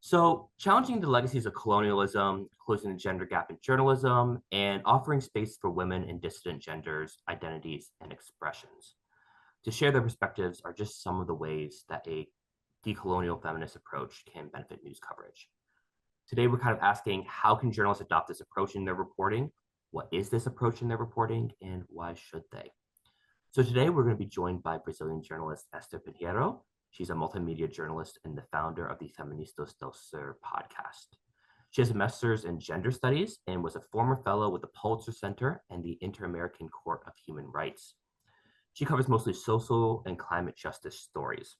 So, challenging the legacies of colonialism, closing the gender gap in journalism, and offering space for women and dissident genders, identities, and expressions. To share their perspectives are just some of the ways that a decolonial feminist approach can benefit news coverage. Today, we're kind of asking, how can journalists adopt this approach in their reporting? What is this approach in their reporting, and why should they? So today we're going to be joined by Brazilian journalist Ester Pinheiro. She's a multimedia journalist and the founder of the Feministas del Sur podcast. She has a master's in gender studies and was a former fellow with the Pulitzer Center and the Inter-American Court of Human Rights. She covers mostly social and climate justice stories.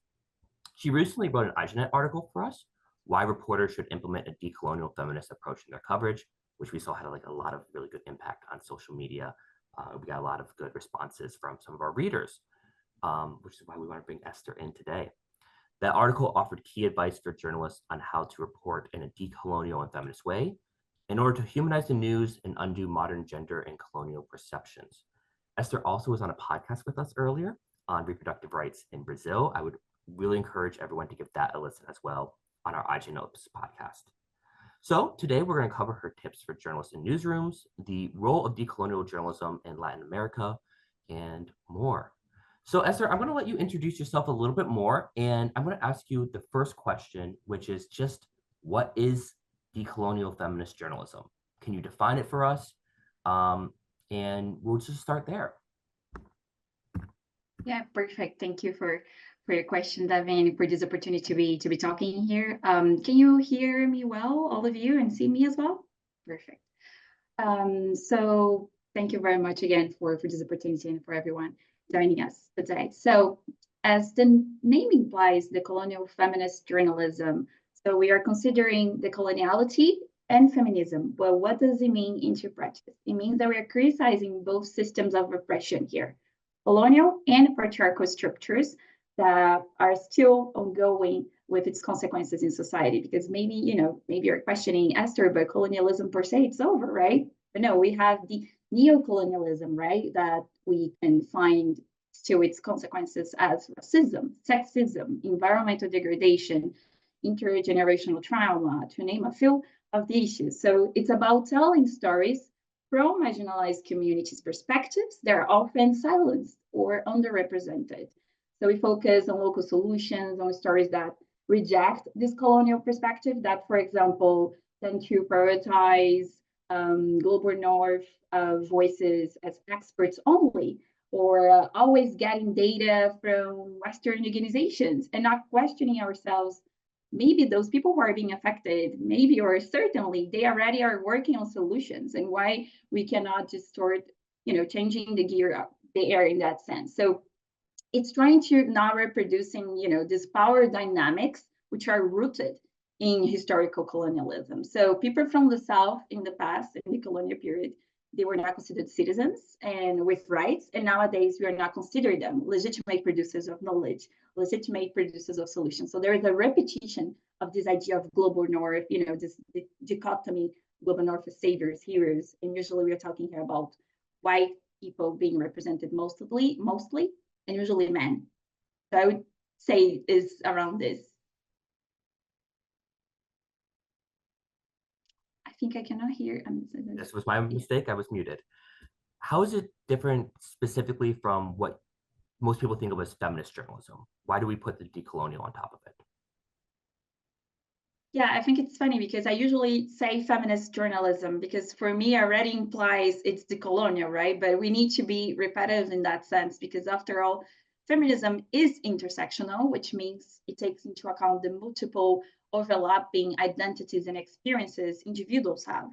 She recently wrote an IGNet article for us, Why Reporters Should Implement a Decolonial Feminist Approach in Their Coverage, which we saw had a lot of really good impact on social media. We got a lot of good responses from some of our readers, which is why we want to bring Ester in today. That article offered key advice for journalists on how to report in a decolonial and feminist way in order to humanize the news and undo modern gender and colonial perceptions. Ester also was on a podcast with us earlier on reproductive rights in Brazil. I would really encourage everyone to give that a listen as well on our IG Notes podcast. So today we're going to cover her tips for journalists in newsrooms, the role of decolonial journalism in Latin America, and more. So Esther, I'm going to let you introduce yourself a little bit more, and I'm going to ask you the first question, which is just, what is decolonial feminist journalism? Can you define it for us? And we'll just start there. Yeah, perfect. Thank you for your question, Davin, for this opportunity to be talking here. Can you hear me well, all of you, and see me as well? Perfect. So thank you very much again for this opportunity and for everyone joining us today. So as the name implies, the colonial feminist journalism, so we are considering the coloniality and feminism. But what does it mean into practice? It means that we are criticizing both systems of repression here, colonial and patriarchal structures that are still ongoing with its consequences in society. Because maybe, maybe you're questioning, Esther, but colonialism per se, it's over, right? But no, we have the neo-colonialism, right? That we can find still its consequences as racism, sexism, environmental degradation, intergenerational trauma, to name a few of the issues. So it's about telling stories from marginalized communities' perspectives that are often silenced or underrepresented. So we focus on local solutions, on stories that reject this colonial perspective, that, for example, tend to prioritize global north voices as experts only, or always getting data from Western organizations and not questioning ourselves. Maybe those people who are being affected, maybe or certainly they already are working on solutions, and why we cannot just start, changing the gear up the air in that sense. So it's trying to not reproducing, these power dynamics, which are rooted in historical colonialism. So people from the South in the past, in the colonial period, they were not considered citizens and with rights. And nowadays we are not considered them legitimate producers of knowledge, legitimate producers of solutions. So there is a repetition of this idea of global north, this dichotomy, global north as saviors, heroes. And usually we are talking here about white people being represented mostly, and usually men. So I would say is around this. I think I cannot hear. This was my mistake. I was muted. How is it different specifically from what most people think of as feminist journalism? Why do we put the decolonial on top of it? Yeah, I think it's funny because I usually say feminist journalism because for me already implies it's decolonial, right? But we need to be repetitive in that sense because after all, feminism is intersectional, which means it takes into account the multiple overlapping identities and experiences individuals have.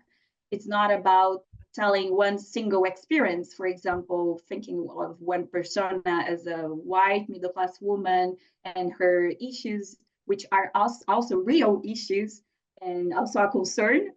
It's not about telling one single experience, for example, thinking of one persona as a white middle-class woman and her issues, which are also real issues and also a concern.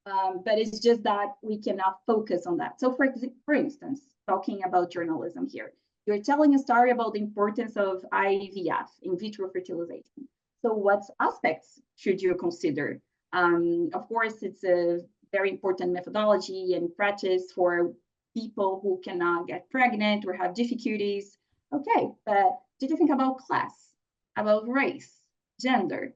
But it's just that we cannot focus on that. So for instance, talking about journalism here, you're telling a story about the importance of IVF, in vitro fertilization. So what aspects should you consider? Of course, it's a very important methodology and practice for people who cannot get pregnant or have difficulties. Okay, but did you think about class, about race, gender?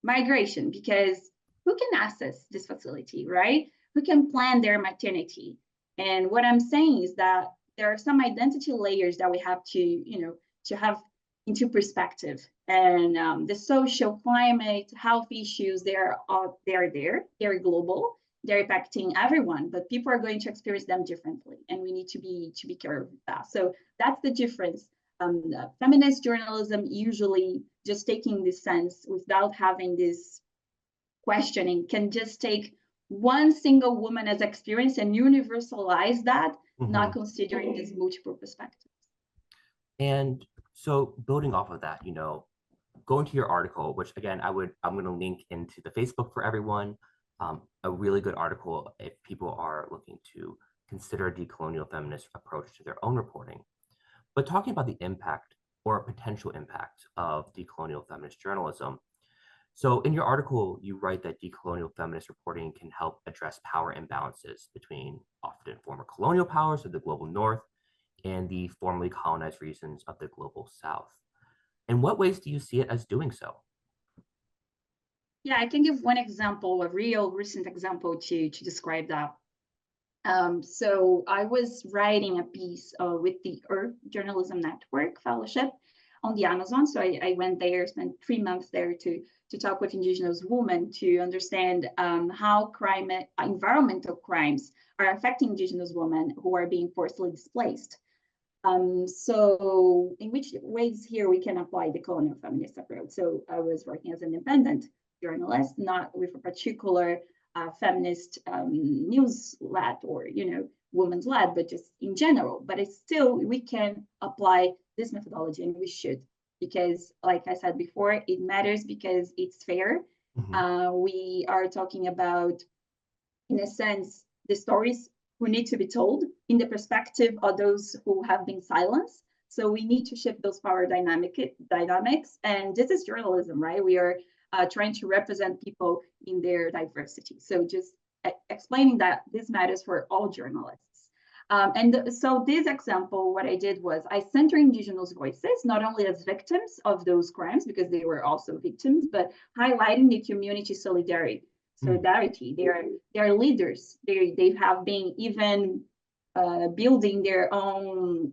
migration, because who can access this facility, right? Who can plan their maternity? And what I'm saying is that there are some identity layers that we have to, to have into perspective. And the social, climate, health issues, they're there, they're global, they're impacting everyone, but people are going to experience them differently, and we need to be careful of that. So that's the difference. Feminist journalism usually just taking this sense without having this questioning can just take one single woman as experience and universalize that, not considering these multiple perspectives. And so building off of that, going to your article, which again, I'm going to link into the Facebook for everyone, a really good article if people are looking to consider a decolonial feminist approach to their own reporting. But talking about the impact or potential impact of decolonial feminist journalism. So in your article, you write that decolonial feminist reporting can help address power imbalances between often former colonial powers of the global north and the formerly colonized regions of the global south. In what ways do you see it as doing so? Yeah, I can give one example, a real recent example to describe that. So I was writing a piece with the Earth Journalism Network Fellowship on the Amazon. So I went there, spent 3 months there to talk with indigenous women to understand how environmental crimes are affecting indigenous women who are being forcibly displaced. So in which ways here we can apply the colonial feminist approach? So I was working as an independent journalist, not with a particular feminist news led or women's led, but just in general. But it's still, we can apply this methodology, and we should, because like I said before, it matters because it's fair. We are talking about, in a sense, the stories who need to be told in the perspective of those who have been silenced. So we need to shift those power dynamics. And this is journalism, right? We are trying to represent people in their diversity. So just explaining that this matters for all journalists. So this example, what I did was I centered indigenous voices, not only as victims of those crimes, because they were also victims, but highlighting the community solidarity. They're leaders. They have been even building their own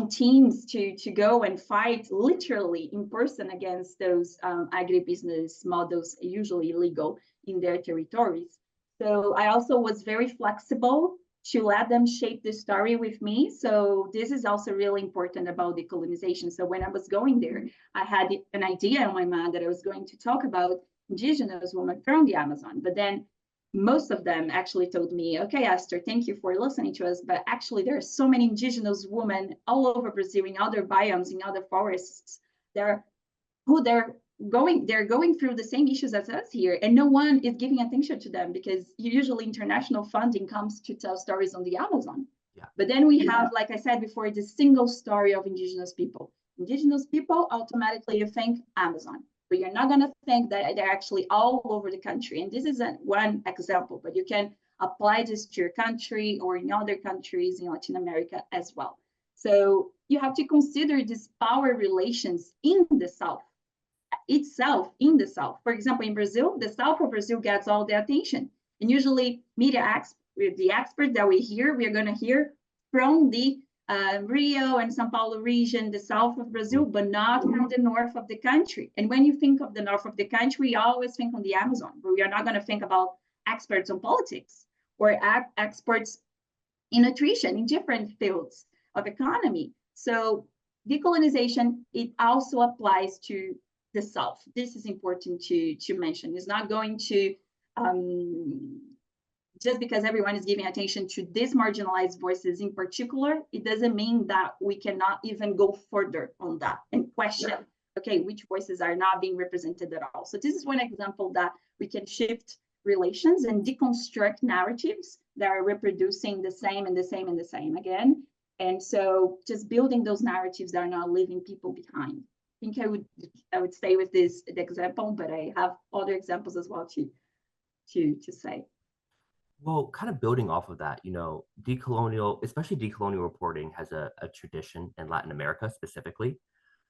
teams to go and fight literally in person against those agribusiness models, usually illegal in their territories. So I also was very flexible to let them shape the story with me. So this is also really important about decolonization. So when I was going there, I had an idea in my mind that I was going to talk about indigenous women from the Amazon, but then most of them actually told me, okay, Esther, thank you for listening to us, but actually there are so many indigenous women all over Brazil, in other biomes, in other forests, they're going through the same issues as us here, and no one is giving attention to them, because usually international funding comes to tell stories on the Amazon. But then we have, like I said before, the single story of indigenous people. Indigenous people, automatically you think Amazon, but you're not going to think that they're actually all over the country. And this isn't one example, but you can apply this to your country or in other countries in Latin America as well. So you have to consider these power relations in the South itself, in the South. For example, in Brazil, the South of Brazil gets all the attention. And usually the experts that we hear, we're going to hear from the Rio and São Paulo region, the south of Brazil, but not from the north of the country. And when you think of the north of the country, you always think on the Amazon, but we are not going to think about experts on politics or experts in nutrition, in different fields of economy. So decolonization, it also applies to the South. This is important to mention. It's not going to just because everyone is giving attention to these marginalized voices in particular, it doesn't mean that we cannot even go further on that and question, okay, which voices are not being represented at all. So this is one example that we can shift relations and deconstruct narratives that are reproducing the same and the same and the same again. And so just building those narratives that are not leaving people behind. I think I would stay with this example, but I have other examples as well to say. Well, kind of building off of that, decolonial, especially decolonial reporting has a tradition in Latin America specifically.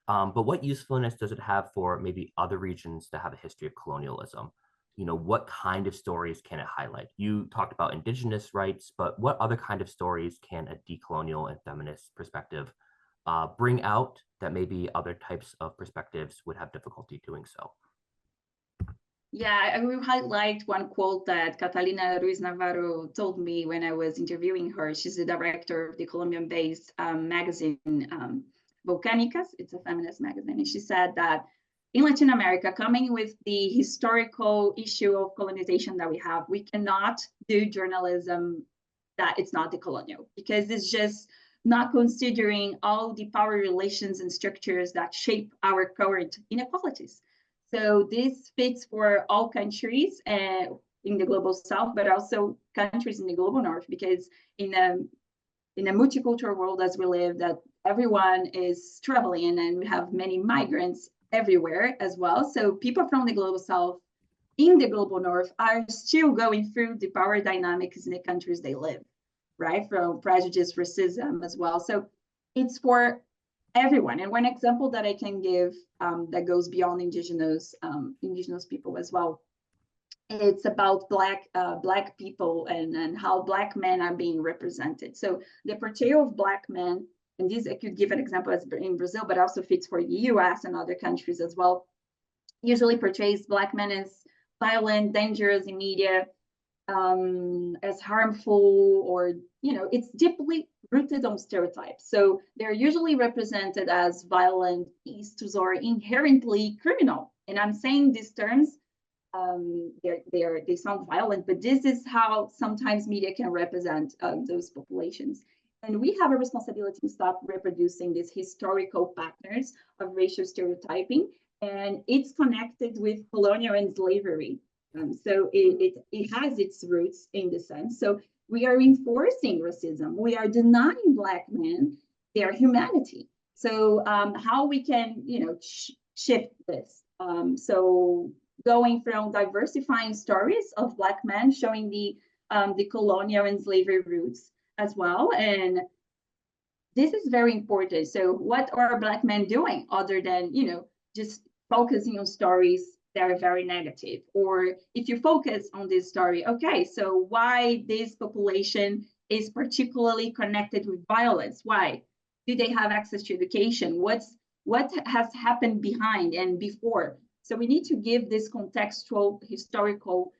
But what usefulness does it have for maybe other regions that have a history of colonialism? What kind of stories can it highlight? You talked about indigenous rights, but what other kind of stories can a decolonial and feminist perspective bring out that maybe other types of perspectives would have difficulty doing so? Yeah, I will highlight one quote that Catalina Ruiz Navarro told me when I was interviewing her. She's the director of the Colombian-based magazine Volcánicas. It's a feminist magazine. And she said that in Latin America, coming with the historical issue of colonization that we cannot do journalism that it's not decolonial, because it's just not considering all the power relations and structures that shape our current inequalities. So this fits for all countries in the global south, but also countries in the global north, because in a multicultural world as we live, that everyone is traveling and we have many migrants everywhere as well. So people from the global south in the global north are still going through the power dynamics in the countries they live, right? From prejudice, racism as well. So it's for everyone. And one example that I can give that goes beyond indigenous people as well, it's about black people and how black men are being represented. So the portrayal of black men, and this I could give an example as in Brazil, but also fits for the US and other countries as well, usually portrays black men as violent, dangerous in media, as harmful, or it's deeply rooted on stereotypes. So they're usually represented as violent beasts or inherently criminal. And I'm saying these terms, they sound violent, but this is how sometimes media can represent those populations. And we have a responsibility to stop reproducing these historical patterns of racial stereotyping. And it's connected with colonial and slavery. So it has its roots in the sense. So we are enforcing racism. We are denying Black men their humanity. So how we can, shift this? So going from diversifying stories of Black men, showing the colonial and slavery roots as well, and this is very important. So what are Black men doing other than, just focusing on stories that are very negative? Or if you focus on this story, okay, so why this population is particularly connected with violence? Why? Do they have access to education? What has happened behind and before? So we need to give this contextual, historical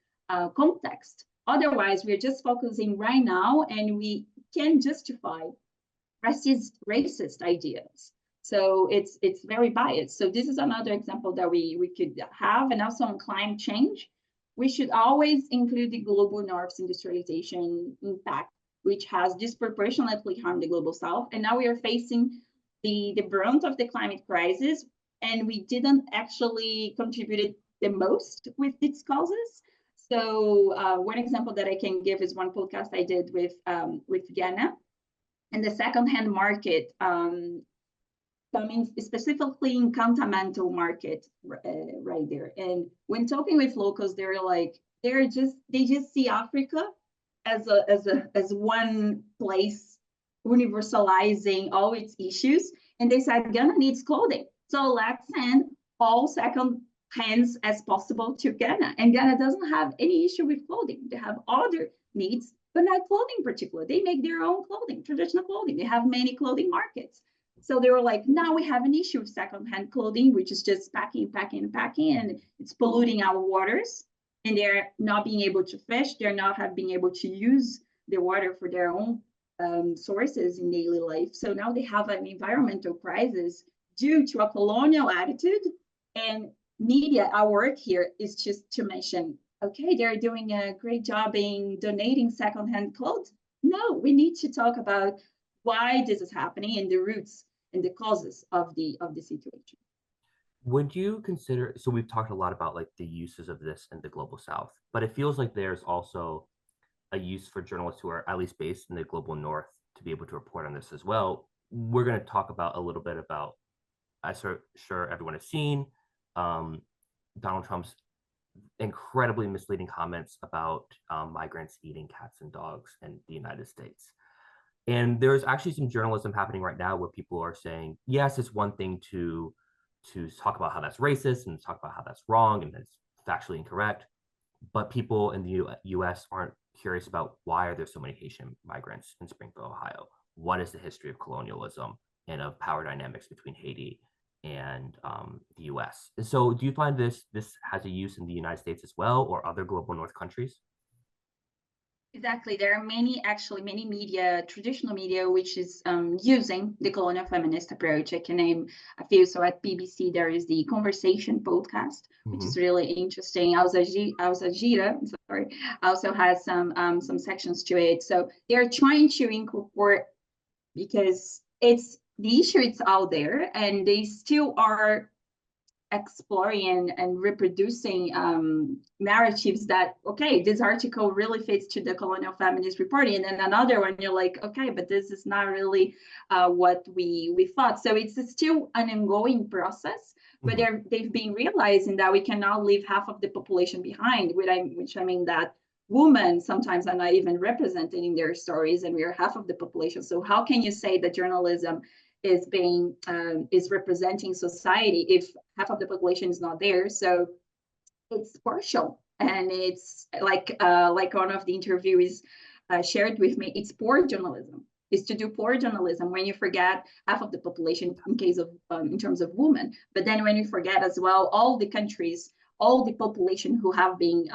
context. Otherwise, we're just focusing right now and we can justify racist ideas. So it's very biased. So this is another example that we could have. And also on climate change, we should always include the global north's industrialization impact, which has disproportionately harmed the global south. And now we are facing the brunt of the climate crisis, and we didn't actually contribute the most with its causes. So one example that I can give is one podcast I did with Ghana and the secondhand market, coming specifically in continental market right there. And when talking with locals, they're like, they just see Africa as one place universalizing all its issues. And they said Ghana needs clothing, so let's send all second hands as possible to Ghana. And Ghana doesn't have any issue with clothing. They have other needs, but not clothing in particular. They make their own clothing, traditional clothing. They have many clothing markets. So they were like, now we have an issue of secondhand clothing, which is just packing, and it's polluting our waters. And they're not being able to fish. They're not being able to use the water for their own sources in daily life. So now they have an environmental crisis due to a colonial attitude. And media, our work here is just to mention, okay, they're doing a great job in donating secondhand clothes. No, we need to talk about why this is happening and the roots and the causes of the situation. Would you consider, so we've talked a lot about like the uses of this in the global south, but it feels like there's also a use for journalists who are at least based in the global north to be able to report on this as well. We're going to talk about a little bit about, I'm sure everyone has seen Donald Trump's incredibly misleading comments about migrants eating cats and dogs in the United States. And there's actually some journalism happening right now where people are saying, yes, it's one thing to talk about how that's racist and talk about how that's wrong and that's factually incorrect, but people in the U.S. aren't curious about why are there so many Haitian migrants in Springfield, Ohio? What is the history of colonialism and of power dynamics between Haiti and the U.S.? And so, do you find this has a use in the United States as well, or other global North countries? Exactly. There are many media, traditional media, which is using the colonial feminist approach. I can name a few. So at BBC, there is the Conversation podcast, which is Mm-hmm. really interesting. Alza Gira, sorry, also has some sections to it. So they're trying to incorporate, because the issue it's out there, and they still are exploring and reproducing narratives that, okay, this article really fits to the colonial feminist reporting, and then another one you're like, okay, but this is not really what we thought. So it's still an ongoing process, but Mm-hmm. they've been realizing that we cannot leave half of the population behind, which I mean that women sometimes are not even represented in their stories, and we are half of the population. So how can you say that journalism is representing society if half of the population is not there? So it's partial, and it's like one of the interviewees shared with me, it's poor journalism. Is to do poor journalism when you forget half of the population in case of in terms of women, but then when you forget as well all the countries, all the population who have been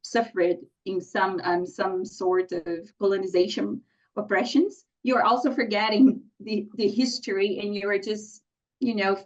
suffered in some sort of colonization oppressions, you're also forgetting the history, and you're just, you know,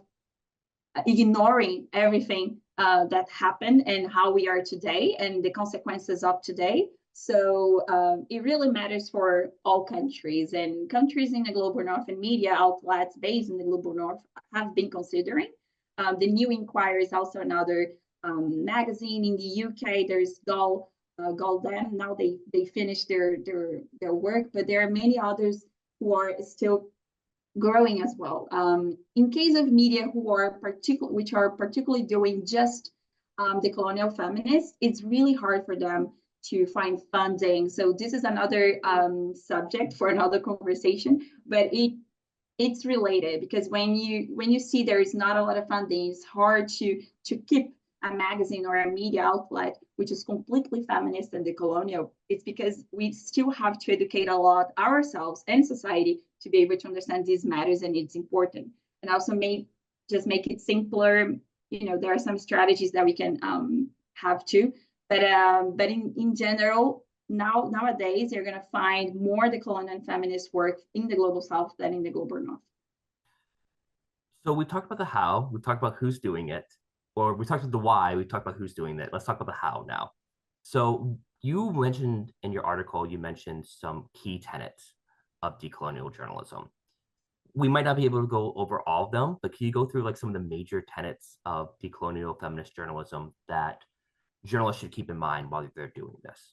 ignoring everything that happened and how we are today and the consequences of today. So it really matters for all countries, and countries in the global north and media outlets based in the global north have been considering. The New Inquirer is also another magazine in the UK. There's Golden. Now they finished their work, but there are many others who are still growing as well. In case of media which are particularly doing just the colonial feminists, it's really hard for them to find funding. So this is another subject for another conversation, but it's related, because when you see there is not a lot of funding, it's hard to keep a magazine or a media outlet which is completely feminist and decolonial. It's because we still have to educate a lot ourselves and society to be able to understand these matters, and it's important. And also make it simpler. You know, there are some strategies that we can have too, but in general, nowadays you're going to find more decolonial and feminist work in the global south than in the global north. So we talked about the how, we talked about who's doing it, or we talked about the why, we talked about who's doing it. Let's talk about the how now. So you mentioned in your article, you mentioned some key tenets of decolonial journalism. We might not be able to go over all of them, but can you go through like some of the major tenets of decolonial feminist journalism that journalists should keep in mind while they're doing this?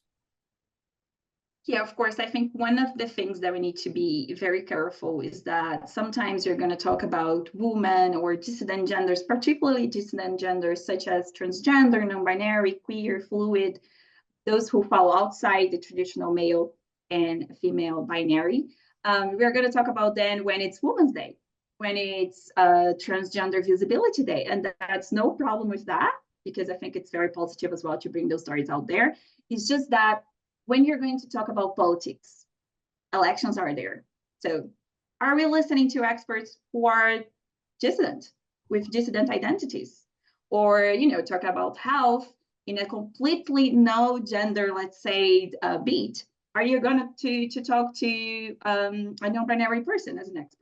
Yeah, of course. I think one of the things that we need to be very careful is that sometimes you're going to talk about women or dissident genders, particularly dissident genders such as transgender, non-binary, queer, fluid, those who fall outside the traditional male and female binary. We're going to talk about then when it's Women's Day, when it's Transgender Visibility Day. And that's no problem with that, because I think it's very positive as well to bring those stories out there. It's just that when you're going to talk about politics, elections are there. So are we listening to experts who are dissident, with dissident identities? Or, you know, talk about health in a completely no gender, let's say, beat? Are you going to talk to a non-binary person as an expert?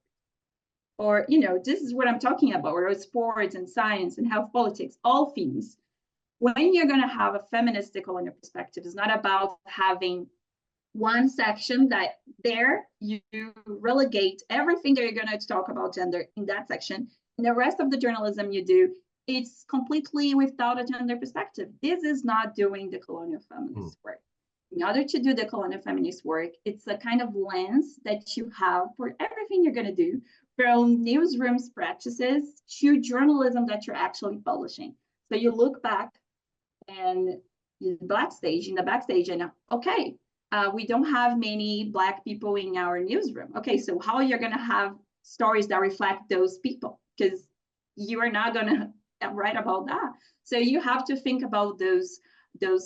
Or, you know, this is what I'm talking about, or sports and science and health politics, all themes. When you're going to have a feminist decolonial perspective, it's not about having one section that there you relegate everything that you're going to talk about gender in that section, and the rest of the journalism you do, it's completely without a gender perspective. This is not doing the colonial feminist work. In order to do the colonial feminist work, it's a kind of lens that you have for everything you're going to do, from newsrooms practices to journalism that you're actually publishing. So you look back and in the backstage, and okay, we don't have many Black people in our newsroom. Okay, so how are you going to have stories that reflect those people? Because you are not going to write about that. So you have to think about those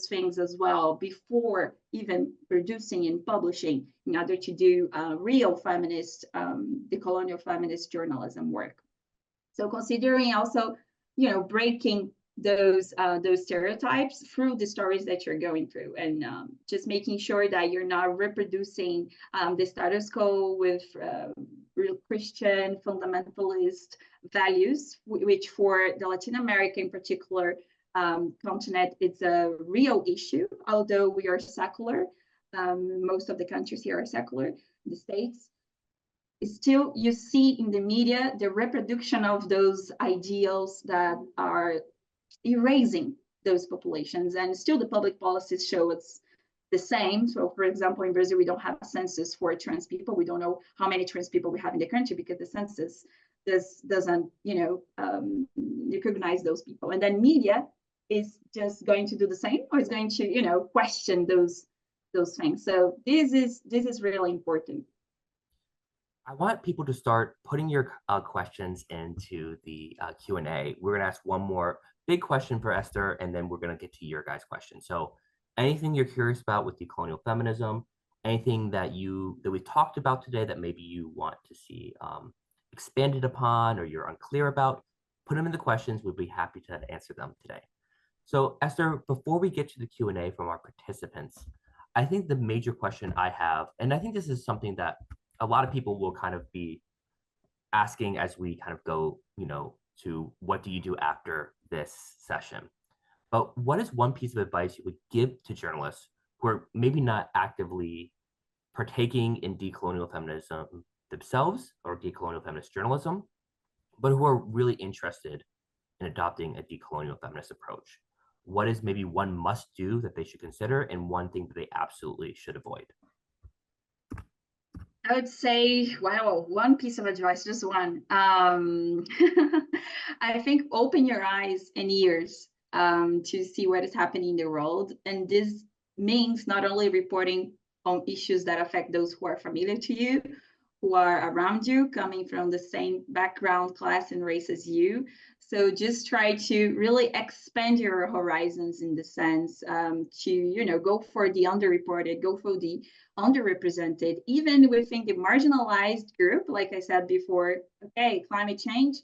things as well before even producing and publishing in order to do real feminist, decolonial feminist journalism work. So considering also, breaking those stereotypes through the stories that you're going through, and just making sure that you're not reproducing the status quo with real Christian fundamentalist values, which for the Latin America in particular continent, it's a real issue, although we are secular. Most of the countries here are secular, the States. Still, you see in the media the reproduction of those ideals that are erasing those populations, and still the public policies show it's the same. So, for example, in Brazil, we don't have a census for trans people. We don't know how many trans people we have in the country because the census doesn't, recognize those people. And then media is just going to do the same, or is going to, question those things. So this is really important. I want people to start putting your questions into the Q&A. We're going to ask one more big question for Esther, and then we're going to get to your guys' questions. So anything you're curious about with decolonial feminism, anything that we talked about today that maybe you want to see expanded upon or you're unclear about, put them in the questions. We'd be happy to answer them today. So Esther, before we get to the Q&A from our participants, I think the major question I have, and I think this is something that a lot of people will kind of be asking as we kind of go, to what do you do after this session? But what is one piece of advice you would give to journalists who are maybe not actively partaking in decolonial feminism themselves or decolonial feminist journalism, but who are really interested in adopting a decolonial feminist approach? What is maybe one must do that they should consider and one thing that they absolutely should avoid? I would say, wow, one piece of advice, just one. I think open your eyes and ears to see what is happening in the world. And this means not only reporting on issues that affect those who are familiar to you, who are around you, coming from the same background, class, and race as you. So just try to really expand your horizons in the sense to, go for the underreported, go for the underrepresented, even within the marginalized group. Like I said before, okay, climate change,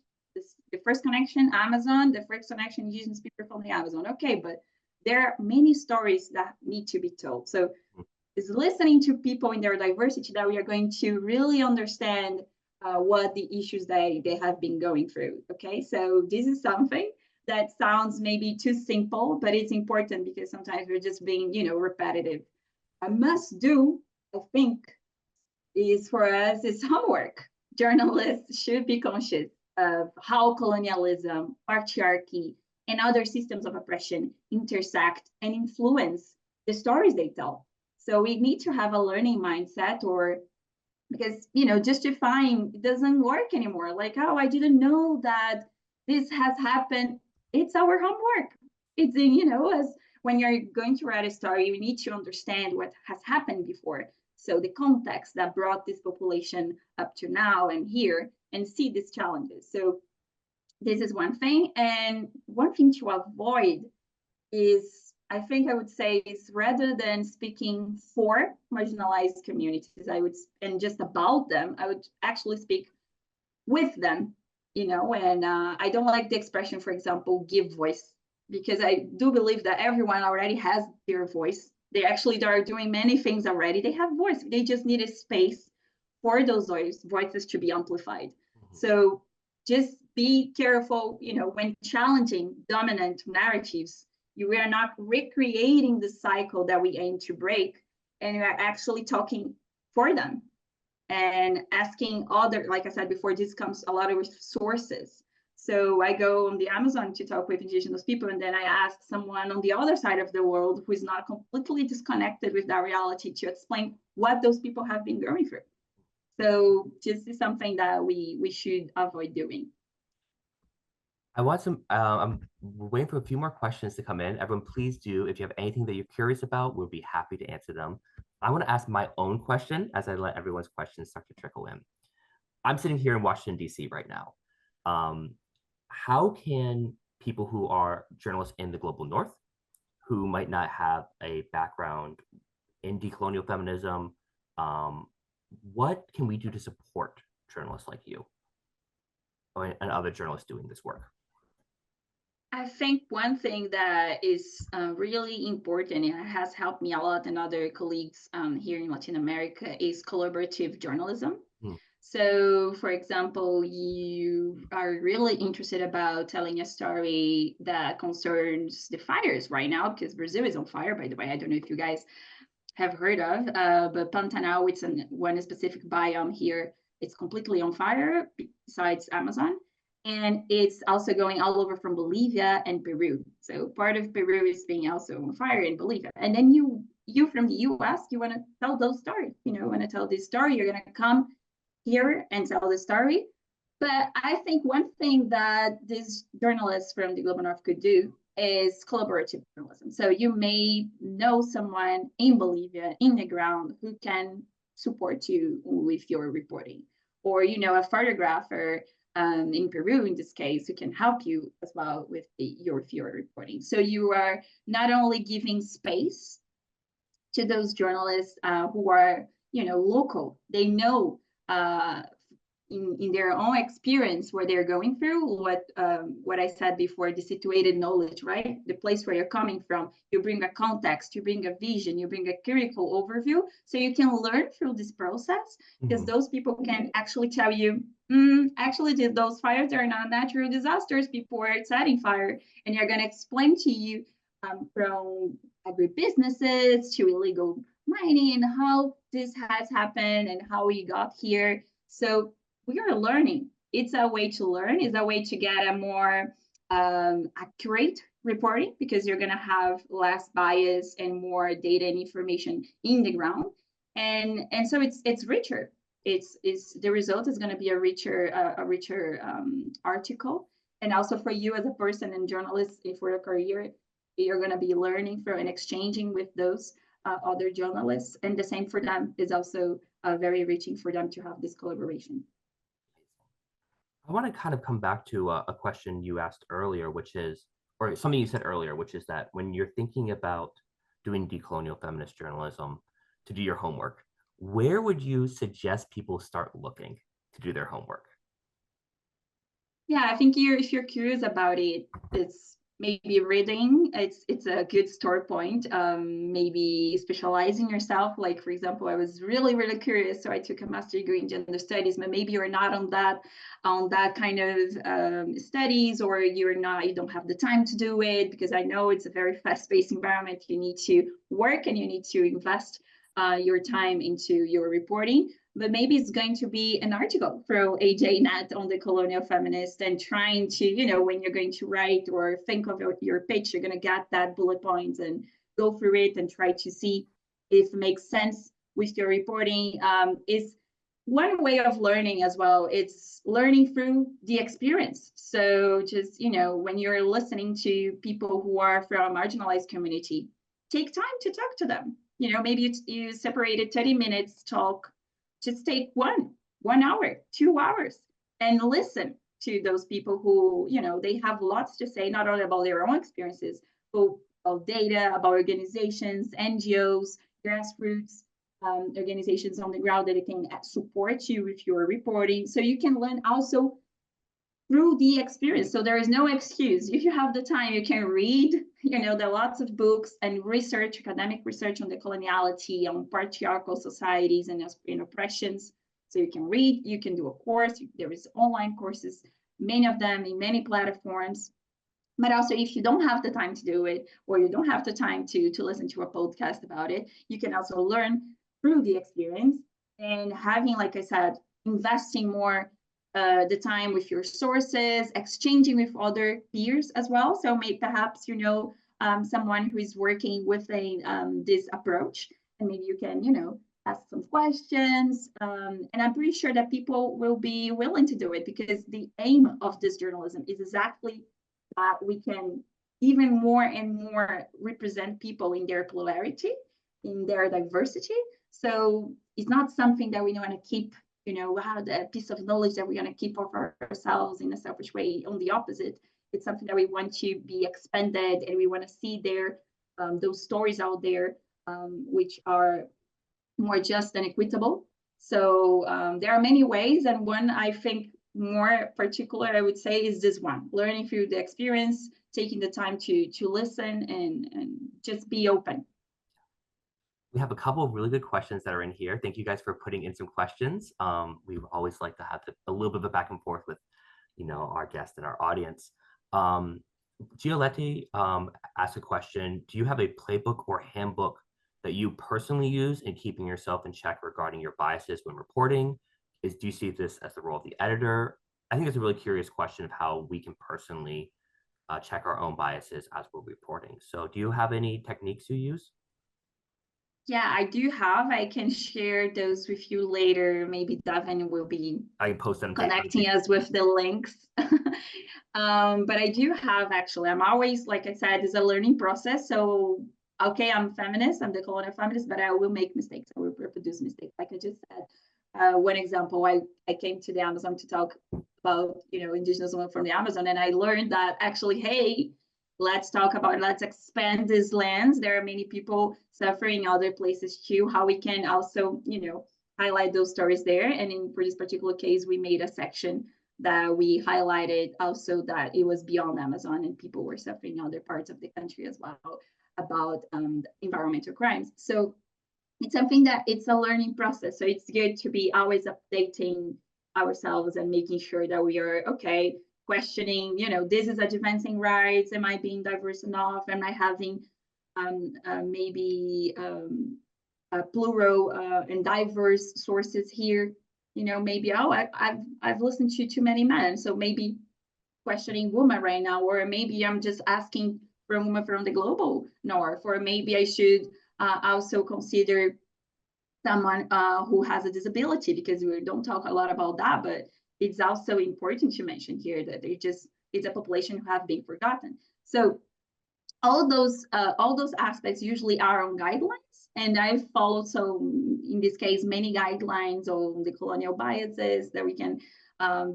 the first connection, Amazon, the first connection, indigenous people from the Amazon. Okay, but there are many stories that need to be told. So it's listening to people in their diversity that we are going to really understand what the issues they have been going through. Okay, so this is something that sounds maybe too simple, but it's important because sometimes we're just being, repetitive. A must do, I think, is for us is homework. Journalists should be conscious of how colonialism, patriarchy, and other systems of oppression intersect and influence the stories they tell. So we need to have a learning mindset, or because, justifying it doesn't work anymore. Like, oh, I didn't know that this has happened. It's our homework. It's, as when you're going to write a story, you need to understand what has happened before. So the context that brought this population up to now and here, and see these challenges. So this is one thing. And one thing to avoid is, I think I would say, is rather than speaking for marginalized communities, and just about them, I would actually speak with them, and I don't like the expression, for example, give voice, because I do believe that everyone already has their voice. They actually are doing many things already. They have voice. They just need a space for those voices to be amplified. Mm-hmm. So just be careful, when challenging dominant narratives. We are not recreating the cycle that we aim to break, and we are actually talking for them and asking other, like I said before, this comes a lot of sources. So I go on the Amazon to talk with indigenous people, and then I ask someone on the other side of the world who is not completely disconnected with that reality to explain what those people have been going through. So this is something that we should avoid doing. I'm waiting for a few more questions to come in. Everyone, please do. If you have anything that you're curious about, we'll be happy to answer them. I want to ask my own question as I let everyone's questions start to trickle in. I'm sitting here in Washington, D.C. right now. Um, how can people who are journalists in the global north, who might not have a background in decolonial feminism, um, what can we do to support journalists like you and other journalists doing this work? I think one thing that is really important and has helped me a lot and other colleagues here in Latin America is collaborative journalism. Hmm. So, for example, you are really interested about telling a story that concerns the fires right now, because Brazil is on fire, by the way. I don't know if you guys have heard of, but Pantanal, it's one specific biome here. It's completely on fire besides Amazon. And it's also going all over from Bolivia and Peru. So part of Peru is being also on fire in Bolivia. And then you from the US, you want to tell those stories, want to tell this story, you're going to come here and tell the story. But I think one thing that these journalists from the Global North could do is collaborative journalism. So you may know someone in Bolivia, in the ground, who can support you with your reporting. Or a photographer in Peru, in this case, who can help you as well with your reporting. So you are not only giving space to those journalists who are, local. They know in their own experience where they're going through what I said before, the situated knowledge, right? The place where you're coming from. You bring a context, you bring a vision, you bring a critical overview, so you can learn through this process, because those people can actually tell you, actually, those fires are not natural disasters. People are setting fire, and they're going to explain to you from agribusinesses to illegal mining and how this has happened and how we got here. So we are learning. It's a way to learn. It's a way to get a more accurate reporting, because you're going to have less bias and more data and information in the ground, and so it's richer. It's the result is going to be a richer article, and also for you as a person and journalist, for your career, you're going to be learning from and exchanging with those other journalists, and the same for them is also very enriching for them to have this collaboration. I want to kind of come back to a question you asked earlier, which is, or something you said earlier, which is that when you're thinking about doing decolonial feminist journalism to do your homework, where would you suggest people start looking to do their homework? Yeah, I think if you're curious about it, it's maybe reading. It's a good start point. Maybe specializing yourself. Like, for example, I was really curious, so I took a master's degree in gender studies. But maybe you're not on that kind of studies, or you don't have the time to do it, because I know it's a very fast-paced environment. You need to work and you need to invest your time into your reporting. But maybe it's going to be an article from AJNet on the colonial feminist, and trying to, when you're going to write or think of your pitch, you're going to get that bullet points and go through it and try to see if it makes sense with your reporting. Is one way of learning as well. It's learning through the experience. So just, when you're listening to people who are from a marginalized community, take time to talk to them. Maybe you separated 30 minutes talk. Just take 1 hour, 2 hours, and listen to those people who, they have lots to say, not only about their own experiences, but about data, about organizations, NGOs, grassroots organizations on the ground that can support you with your reporting. So you can learn also through the experience. So there is no excuse. If you have the time, you can read, there are lots of books and research, academic research on decoloniality, on patriarchal societies and oppressions. So you can read, you can do a course. There is online courses, many of them in many platforms. But also, if you don't have the time to do it, or you don't have the time to listen to a podcast about it, you can also learn through the experience, and having, like I said, investing more the time with your sources, exchanging with other peers as well. So maybe perhaps someone who is working with this approach, and maybe you can ask some questions. And I'm pretty sure that people will be willing to do it, because the aim of this journalism is exactly that we can even more and more represent people in their plurality, in their diversity. So it's not something that we want to keep, the piece of knowledge that we're going to keep for ourselves in a selfish way. On the opposite, it's something that we want to be expanded, and we want to see there those stories out there, which are more just and equitable. So there are many ways, and one I think more particular, I would say, is this one: learning through the experience, taking the time to listen and just be open. We have a couple of really good questions that are in here. Thank you guys for putting in some questions. We always like to have a little bit of a back and forth with, our guests and our audience. Giolette asked a question: do you have a playbook or handbook that you personally use in keeping yourself in check regarding your biases when reporting? Do you see this as the role of the editor? I think it's a really curious question of how we can personally check our own biases as we're reporting. So do you have any techniques you use? Yeah, I do have. I can share those with you later. Maybe Davin will be I can post them connecting us with the links. But I do have, actually. I'm always, like I said, it's a learning process. So, okay, I'm feminist, I'm decolonial feminist, but I will make mistakes. I will reproduce mistakes. Like I just said, one example, I came to the Amazon to talk about, indigenous women from the Amazon, and I learned that actually, hey, let's expand this lens. There are many people suffering in other places too, how we can also, highlight those stories there. And for this particular case, we made a section that we highlighted also that it was beyond Amazon and people were suffering in other parts of the country as well about environmental crimes. So it's something that it's a learning process. So it's good to be always updating ourselves and making sure that we are okay, questioning, this is advancing rights. Am I being diverse enough? Am I having maybe plural and diverse sources here? Maybe, I've listened to too many men. So maybe questioning women right now, or maybe I'm just asking for a woman from the global north, or maybe I should also consider someone who has a disability, because we don't talk a lot about that, but it's also important to mention here that it's a population who have been forgotten. So all those aspects usually are on guidelines, and I follow, so in this case, many guidelines on the colonial biases that we can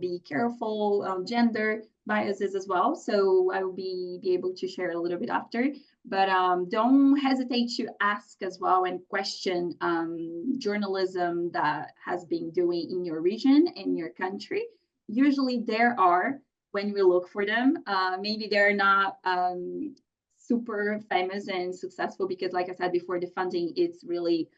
be careful, gender biases as well. So I will be able to share a little bit after, but don't hesitate to ask as well and question journalism that has been doing in your region, in your country. Usually there are, when we look for them, maybe they're not super famous and successful, because like I said before, the funding is really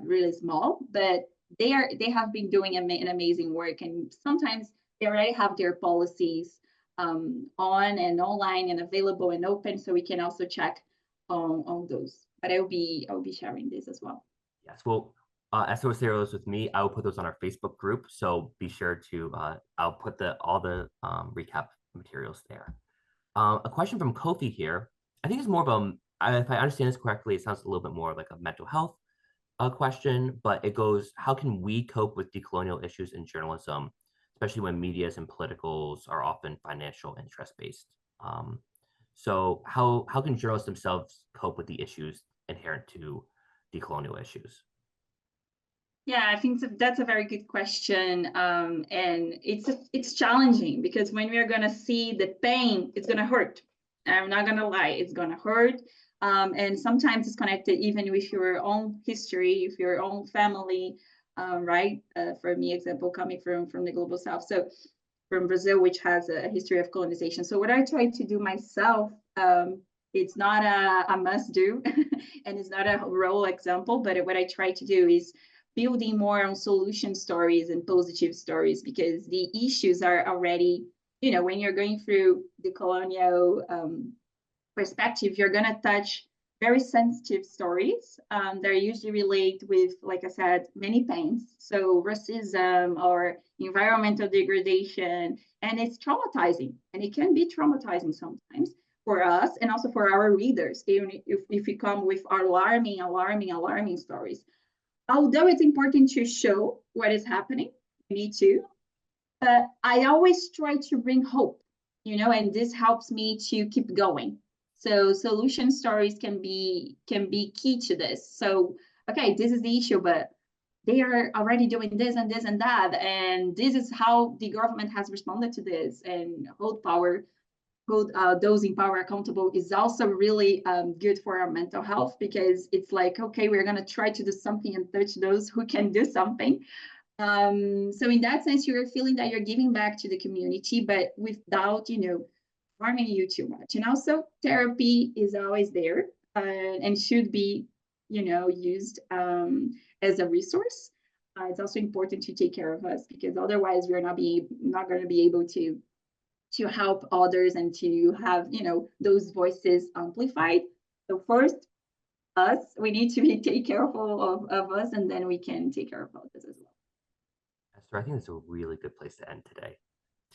really small, but they have been doing an amazing work, and sometimes they already have their policies on and online and available and open, so we can also check on those. But I'll be sharing this as well. Yes, well, Ester was sharing those with me. I will put those on our Facebook group, so be sure to I'll put all the recap materials there. A question from Kofi here. I think it's more of if I understand this correctly, it sounds a little bit more like a mental health question, but it goes: how can we cope with decolonial issues in journalism, especially when medias and politicals are often financial interest based? So how can journalists themselves cope with the issues inherent to decolonial issues? Yeah, I think that's a very good question, and it's challenging, because when we are going to see the pain, it's going to hurt. I'm not going to lie, it's going to hurt, and sometimes it's connected even with your own history, with your own family, right? For me, example, coming from the global south, so from Brazil, which has a history of colonization. So what I try to do myself, it's not a must do, and it's not a role example, but what I try to do is building more on solution stories and positive stories, because the issues are already, when you're going through the colonial perspective, you're going to touch very sensitive stories that usually relate with, like I said, many pains. So racism or environmental degradation, and it's traumatizing, and it can be traumatizing sometimes for us and also for our readers, even if we come with alarming stories. Although it's important to show what is happening, we need to, but I always try to bring hope, and this helps me to keep going. So solution stories can be key to this. So, okay, this is the issue, but they are already doing this and this and that, and this is how the government has responded to this. And hold those in power accountable is also really good for our mental health, because it's like, okay, we're going to try to do something and touch those who can do something. So in that sense, you're feeling that you're giving back to the community, but without, harming you too much. And also, therapy is always there, and should be, used as a resource. It's also important to take care of us, because otherwise we're not going to be able to help others and to have, those voices amplified. So first, we need to be take careful of us, and then we can take care of others as well. Esther, I think it's a really good place to end today,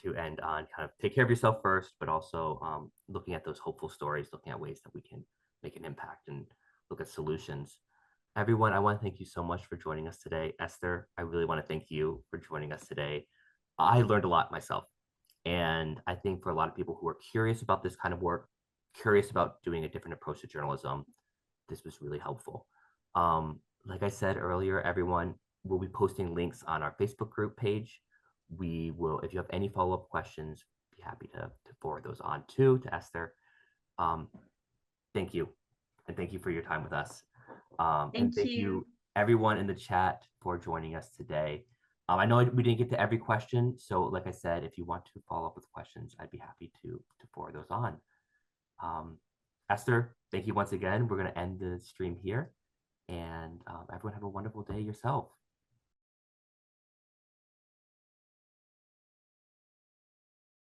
to end on kind of take care of yourself first, but also looking at those hopeful stories, looking at ways that we can make an impact and look at solutions. Everyone, I want to thank you so much for joining us today. Esther, I really want to thank you for joining us today. I learned a lot myself. And I think for a lot of people who are curious about this kind of work, curious about doing a different approach to journalism, this was really helpful. Like I said earlier, everyone, we'll be posting links on our Facebook group page. We will, if you have any follow-up questions, be happy to forward those on to Esther. Thank you. And thank you for your time with us. And thank you everyone in the chat for joining us today. I know we didn't get to every question, so like I said, if you want to follow up with questions, I'd be happy to forward those on. Esther, thank you once again. We're going to end the stream here, and everyone have a wonderful day yourself.